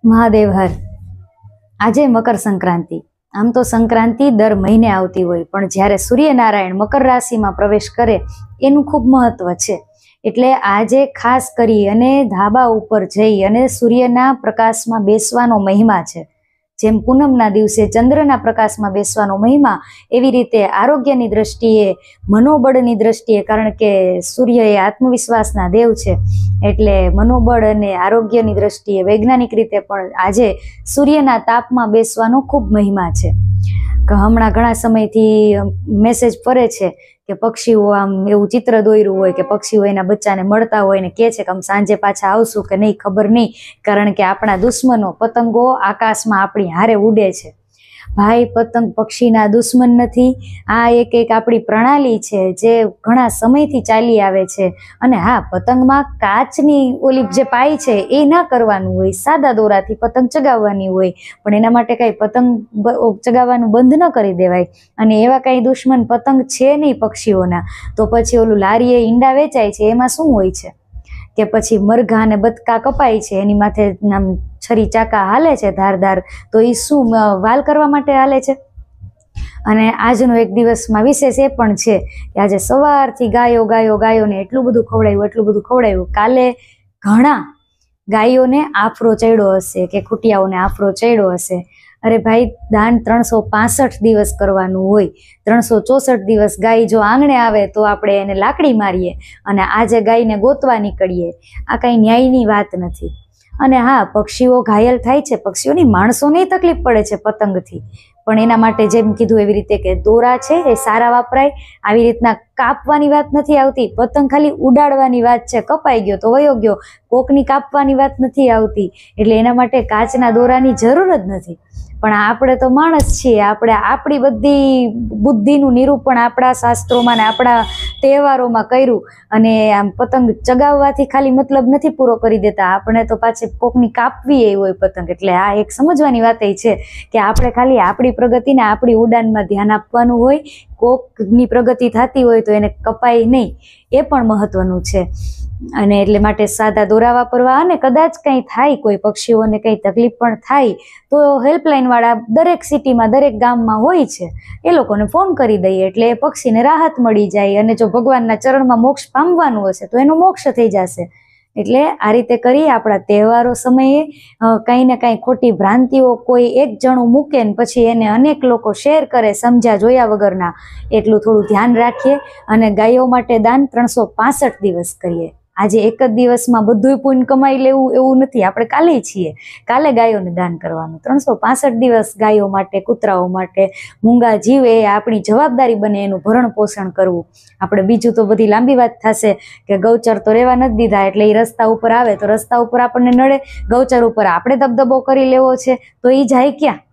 મહાદેવ હર. આજે મકર સંક્રાંતિ. આમ તો સંક્રાંતિ દર મહિને આવતી હોય, પણ જ્યારે સૂર્યનારાયણ મકર રાશિમાં પ્રવેશ કરે એનું ખૂબ મહત્વ છે. એટલે આજે ખાસ કરી અને ધાબા ઉપર જઈ અને સૂર્યના પ્રકાશમાં બેસવાનો મહિમા છે. જેમ પૂનમના દિવસે ચંદ્રના પ્રકાશમાં બેસવાનો મહિમા, એવી રીતે આરોગ્યની દ્રષ્ટિએ, મનોબળની દ્રષ્ટિએ, કારણ કે સૂર્ય એ આત્મવિશ્વાસના દેવ છે, એટલે મનોબળ અને આરોગ્યની દ્રષ્ટિએ વૈજ્ઞાનિક રીતે પણ આજે સૂર્યના તાપમાં બેસવાનો ખૂબ મહિમા છે. હમણાં ઘણા સમયથી મેસેજ ફરે છે કે પક્ષીઓ આમ એવું ચિત્ર દોર્યું હોય કે પક્ષીઓ એના બચ્ચાને મળતા હોય ને કહે છે કે આમ સાંજે પાછા આવશું કે નહીં ખબર નહીં, કારણ કે આપણા દુશ્મનો પતંગો આકાશમાં આપણી હારે ઉડે છે. ભાઈ, પતંગ પક્ષીના દુશ્મન નથી. આ એક આપણી પ્રણાલી છે જે ઘણા સમયથી ચાલી આવે છે. અને હા, પતંગમાં કાચની ઓલી જે પાઈ છે એ ના કરવાનું હોય, સાદા દોરાથી પતંગ ચગાવવાની હોય, પણ એના માટે કાંઈ પતંગ ચગાવવાનું બંધ ન કરી દેવાય. અને એવા કાંઈ દુશ્મન પતંગ છે નહીં પક્ષીઓના, તો પછી ઓલું લારીએ ઈંડા વેચાય છે એમાં શું હોય છે કે પછી મરઘા અને બતકા કપાય છે, એની માથે આમ છરી ચાકા હાલે છે ધારદાર, તો એ શું વાલ કરવા માટે હાલે છે. અને આજનો એક દિવસમાં વિશેષ એ પણ છે કે આજે સવારથી ગાયોને એટલું બધું ખવડાવ્યું. કાલે ઘણા ગાયોને આફરો ચડ્યો હશે કે ખૂટિયાઓને આફરો ચડ્યો હશે. અરે ભાઈ, દાન 365 દિવસ કરવાનું હોય. 364 દિવસ ગાય જો આંગણે આવે તો આપણે એને લાકડી મારીએ અને આજે ગાયને ગોતવા નીકળીએ. આ કાંઈ ન્યાયની વાત નથી. અને હા, પક્ષીઓ ઘાયલ થાય છે, પક્ષીઓની માણસોને તકલીફ પડે છે પતંગથી, પણ એના માટે જેમ કીધું એવી રીતે કે દોરા છે એ સારા વપરાય. આવી રીતના કાપવાની વાત નથી આવતી, પતંગ ખાલી ઉડાડવાની વાત છે. કપાઈ ગયો તો વયો ગયો, કોકની કાપવાની વાત નથી આવતી. એટલે એના માટે કાચના દોરાની જરૂર જ નથી. પણ આપણે તો માણસ છીએ, આપણે આપણી બધી બુદ્ધિનું નિરૂપણ આપણા શાસ્ત્રોમાં ને આપણા તહેવારોમાં કર્યું, અને આમ પતંગ ચગાવવાથી ખાલી મતલબ નથી પૂરો કરી દેતા, આપણે તો પાછી કોકની કાપવી એ હોય પતંગ. એટલે આ એક સમજવાની વાત એ છે કે આપણે ખાલી આપણી પ્રગતિને આપણી ઉડાનમાં ધ્યાન આપવાનું હોય. કોકની પ્રગતિ થતી હોય તો એને કપાય નહીં, એ પણ મહત્વનું છે. અને એટલે માટે સાદા દોરા વાપરવા. અને કદાચ કંઈ થાય, કોઈ પક્ષીઓને કંઈ તકલીફ પણ થાય તો હેલ્પલાઇનવાળા દરેક સિટીમાં, દરેક ગામમાં હોય છે, એ લોકોને ફોન કરી દઈએ એટલે એ પક્ષીને રાહત મળી જાય. અને જો ભગવાનના ચરણમાં મોક્ષ પામવાનું હશે તો એનો મોક્ષ થઈ જશે. એટલે આ રીતે કરી આપણા તહેવારો સમયે કંઈ ને કાંઈ ખોટી ભ્રાંતિઓ કોઈ એક જણું મૂકે ને પછી એને અનેક લોકો શેર કરે સમજ્યા જોયા વગરના, એટલું થોડું ધ્યાન રાખીએ. અને ગાયો માટે દાન 365 દિવસ કરીએ. આજે એક જ દિવસમાં બધું પુણ્ય કમાઈ લેવું એવું નથી. આપણે કાલે છીએ, કાલે ગાયોને દાન કરવાનું. 365 દિવસ ગાયો માટે, કૂતરાઓ માટે, મૂંગા જીવ એ આપણી જવાબદારી બને એનું ભરણ પોષણ કરવું. આપણે બીજું તો બધી લાંબી વાત થશે કે ગૌચર તો રહેવા નથી દીધા, એટલે એ રસ્તા ઉપર આવે તો રસ્તા ઉપર આપણને નડે. ગૌચર ઉપર આપણે દબદબો કરી લેવો છે તો એ જાય ક્યાં?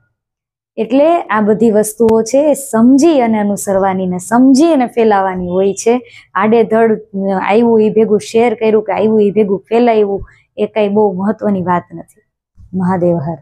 એટલે આ બધી વસ્તુઓ છે એ સમજી અને અનુસરવાની ને સમજી અને ફેલાવાની હોય છે. આડેધડ આવ્યું એ ભેગું શેર કર્યું કે આવ્યું એ ભેગું ફેલાવ્યું, એ કંઈ બહુ મહત્વની વાત નથી. મહાદેવ હર.